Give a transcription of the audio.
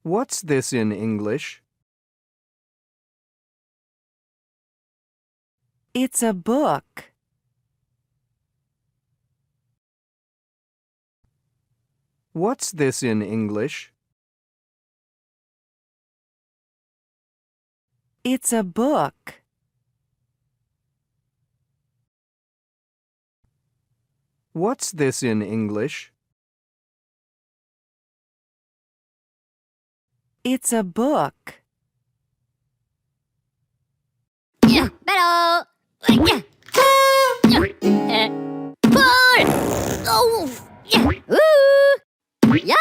What's this in English? It's a book. What's this in English? It's a book. What's this in English? It's a book. Yeah, better. Yeah. Pull. Oh. Yeah. Ooh. Yeah.